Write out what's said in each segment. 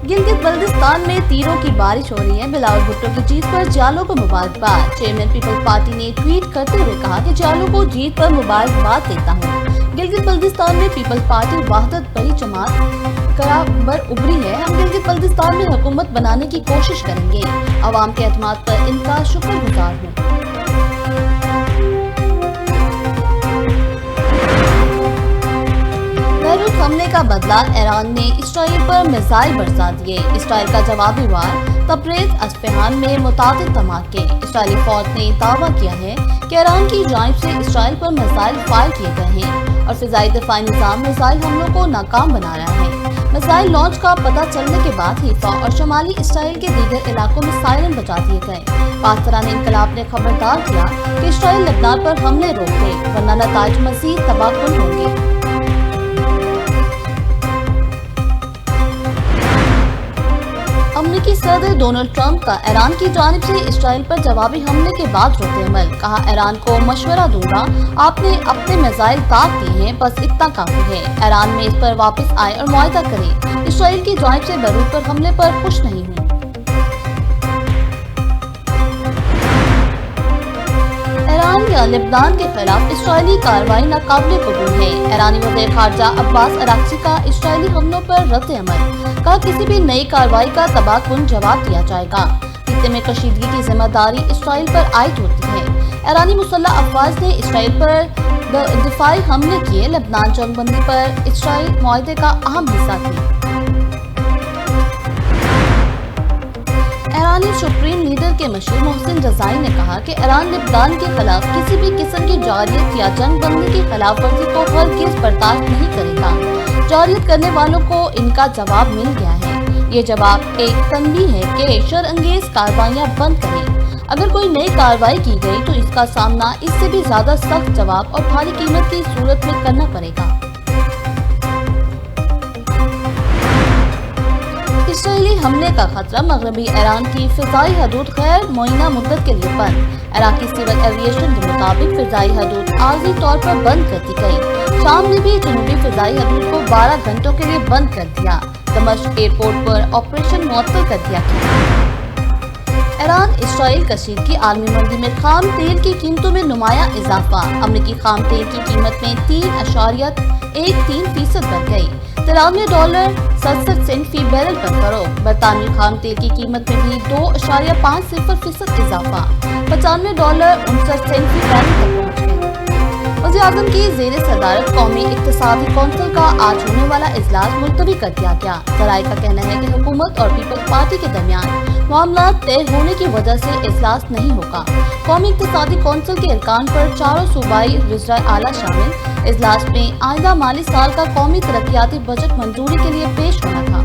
गिलगित बल्तिस्तान में तीरों की बारिश हो रही है। बिलावल भुट्टो की जीत पर जालो को मुबारकबाद। चेयरमैन पीपल्स पार्टी ने ट्वीट करते हुए कहा कि जालो को जीत पर मुबारकबाद देता हूँ। गिलगित बल्तिस्तान में पीपल्स पार्टी वहदत बड़ी जमात बराबर उभरी है। हम गिलगित बल्तिस्तान में हुकूमत बनाने की कोशिश करेंगे। अवाम के एतमाद पर इनका शुक्रगुजार हूँ। हमले का बदला, ईरान ने इसराइल पर मिसाइल बरसा दिए। इसराइल का जवाबी वार, तब्रेज़ अस्फ़हान में मुतादिद धमाके। इसराइली फौज ने दावा किया है कि ईरान की जानिब से इसराइल पर मिसाइल फायर किए गए हैं और फ़िज़ाई दिफ़ाई निज़ाम मिसाइल हमलों को नाकाम बना रहा है। मिसाइल लॉन्च का पता चलने के बाद हिफ़ा और शुमाली इसराइल के दीगर इलाकों में सायरन बजा दिए गए। पाकिस्तानी इनकलाब ने खबरदार किया कि इसराइल लबनान पर हमले रोक दे, वरना नताइज मज़ीद तबाहकुन होंगे। अमेरिकी सदर डोनाल्ड ट्रंप का ईरान की जानिब से इसराइल पर जवाबी हमले के बाद रद्द-ए-अमल। कहा, ईरान को मशवरा दूंगा, आपने अपने मिसाइल दाग दिए हैं, बस इतना काफी है। ईरान में इस पर वापस आए और मुआहदा करें। इसराइल की जानिब से बैरूत पर हमले पर खुश नहीं हूँ। ईरान या लेबनान के खिलाफ इसराइली कार्रवाई नाकाबिले कबूल है। ईरानी वज़ीर ख़ारजा अब्बास अराक्ची का इसराइली हमलों पर रद्द-ए-अमल। कहा, किसी भी नई कार्रवाई का तबाहकुन जवाब दिया जाएगा। खित्ते में कशीदगी की जिम्मेदारी इसराइल पर आयद होती है। ईरानी मुसल्लह अफवाज ने इसराइल पर दिफाई हमले किए। लेबनान जंगबंदी पर इसराइल मुआहदे का अहम हिस्सा थी। ईरानी सुप्रीम लीडर के मशीर मोहसिन रज़ाई ने कहा कि ईरान लेबनान के खिलाफ किसी भी किस्म की जारियत या जंगबंदी की खिलाफ वर्जी को हरगिज़ बर्दाश्त नहीं करेगा। जारियत करने वालों को इनका जवाब मिल गया है। ये जवाब एक तंबीह है कि शरअंगेज कार्रवाइयाँ बंद करें। अगर कोई नई कार्रवाई की गई तो इसका सामना इससे भी ज्यादा सख्त जवाब और भारी कीमत की सूरत में करना पड़ेगा। इसराइली हमले का खतरा, मगरबी ईरान की फिजाई हदूद गैर मुअय्यना मुद्दत के लिए बंद। इराकी सिविल एविएशन के मुताबिक फिजाई हदूद आर्जी तौर पर बंद कर दी गई। शाम ने भी जनूबी फिजाई हदूद को 12 घंटों के लिए बंद कर दिया। दमिश्क एयरपोर्ट पर ऑपरेशन मुअत्तल कर दिया गया। ईरान इसराइल कशीदगी, आलमी मंडी में खाम तेल की कीमतों में नुमाया इजाफा। अमरीकी खाम तेल की कीमत में 3.13% बढ़ गई। $93.67 फी बैरल पर फरोख्त। बरतानवी खाम तेल की कीमत में भी 2.50% इजाफा, $95.59 फी बैरल तक पहुँच गई। वज़ीर-ए-आज़म की ज़ेर सदारत कौमी इक़्तिसादी कौंसिल का आज होने वाला इजलास मुलतवी कर दिया गया। ज़राए का कहना है कि हुकूमत और पीपल्स पार्टी के दरमियान मामला तय होने की वजह से इजलास नहीं होगा। कौमी इक़्तिसादी कौंसिल के अरकान पर चारों सूबाई वज़ीर आला शामिल। इजलास में आइंदा माली साल का कौमी तरक्याती बजट मंजूरी के लिए पेश होना था।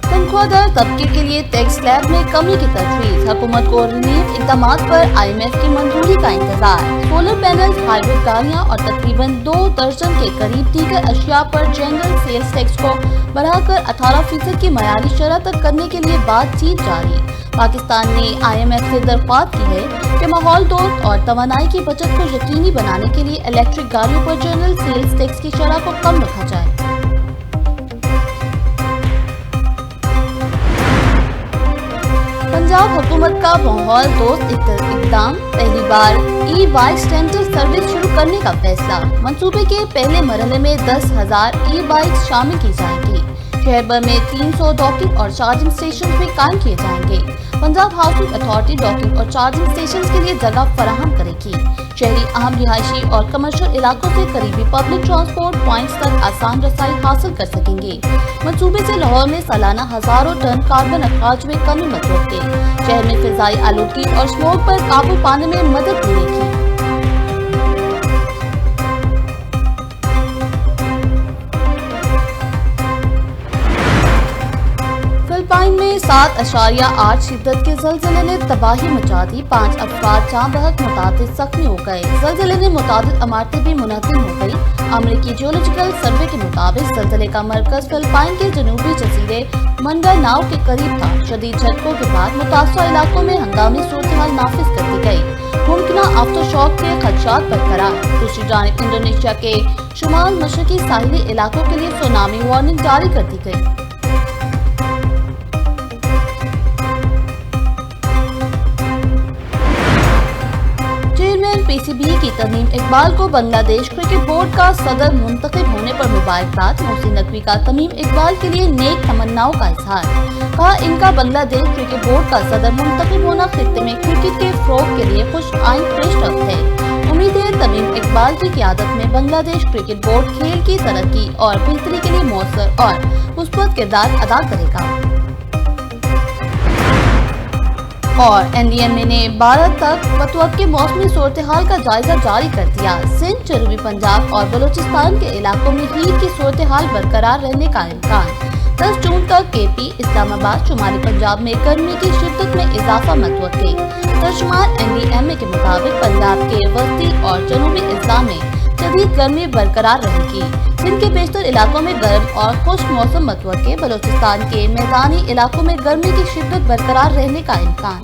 तनख्वाहदार तबके के लिए टैक्स स्लैब में कमी की तजवीज़। हुकूमत को रिलीफ इक़दामात पर IMF की मंजूरी का इंतजार। सोलर पैनल, हाइब्रिड गाड़ियाँ और तकरीबन 2 दर्जन के करीब दीगर अशिया पर जनरल सेल्स टैक्स को बढ़ाकर 18% की मयारी शरह तक करने के लिए बातचीत जारी। पाकिस्तान ने IMF से दरख्वास्त की है कि माहौल दोस्त और तवानाई की बचत को यकीनी बनाने के लिए इलेक्ट्रिक गाड़ियों पर जनरल सेल्स टैक्स की शरह को कम रखा जाए। पंजाब हुकूमत का माहौल दोस्त इक़दाम, पहली बार ई-बाइक रेंटल सर्विस शुरू करने का फैसला। मंसूबे के पहले मरहले में 10,000 ई-बाइक शामिल की जाएंगी। शहर भर में 300 डॉकिंग और चार्जिंग स्टेशन भी कायम किए जाएंगे। पंजाब हाउसिंग अथॉरिटी डॉकिंग और चार्जिंग स्टेशन के लिए जगह फराहम करेगी। शहरी अहम रिहायशी और कमर्शियल इलाकों से करीबी पब्लिक ट्रांसपोर्ट पॉइंट्स तक आसान रसाई हासिल कर सकेंगे। मंसूबे से लाहौर में सालाना हजारों टन कार्बन अखराज में कमी मतलूब है। शहर में फिजाई आलूदगी और स्मोक पर काबू पाने में मदद मिलेगी। फिलिपाइन में 7.8 शिद्दत के ज़लज़ले ने तबाही मचा दी। 5 अफराद जाँ बहक, मुतादिद जख्मी हो गए। ज़लज़ले ने मुतादिद इमारतें भी मुनहदम हो गई। अमेरिकी जियोलॉजिकल सर्वे के मुताबिक ज़लज़ले का मरकज़ फिलिपाइन के जनूबी जजीरे मिंडानाओ के करीब था। शदीद झटकों के बाद मुतासरा इलाकों में हंगामी सूरत-ए-हाल नाफिज कर दी गई। मुमकिना आफ्टर शॉक के खदशात बरकरार। दूसरी जानिब इंडोनेशिया के شمال مشرقی ساحلی علاقوں کے لیے سونامی وارننگ جاری کر دی گئی۔ چیئرمین پی سی بی کی تمیم اقبال کو بنگلہ دیش کرکٹ بورڈ کا صدر منتخب ہونے پر مبارکباد۔ محسن نقوی کا تمیم اقبال کے لیے نیک تمناؤں کا اظہار، کہا ان کا بنگلہ دیش کرکٹ بورڈ کا صدر منتخب ہونا خطے میں کرکٹ کے فروغ کے لیے خوش آئند پیش رفت ہے۔ امید ہے تمیم اقبال کی قیادت میں بنگلہ دیش کرکٹ بورڈ کھیل کی ترقی اور بہتری کے لیے مؤثر اور مثبت کردار ادا کرے گا۔ اور این ڈی ایم اے نے 12 تک متوقع موسمی صورتحال کا جائزہ جاری کر دیا۔ سندھ، جنوبی پنجاب اور بلوچستان کے علاقوں میں ہیٹ کی صورتحال برقرار رہنے کا امکان۔ 10 جون تک کے پی، اسلام آباد، شمالی پنجاب میں گرمی کی شدت میں اضافہ متوقع۔ ترجمان این ڈی ایم اے کے مطابق پنجاب کے وسطی اور جنوبی اضلاع میں شدید گرمی برقرار رہے گی۔ سندھ کے بیشتر علاقوں میں گرم اور خشک موسم متوقع۔ بلوچستان کے میدانی علاقوں میں گرمی کی شدت برقرار رہنے کا امکان۔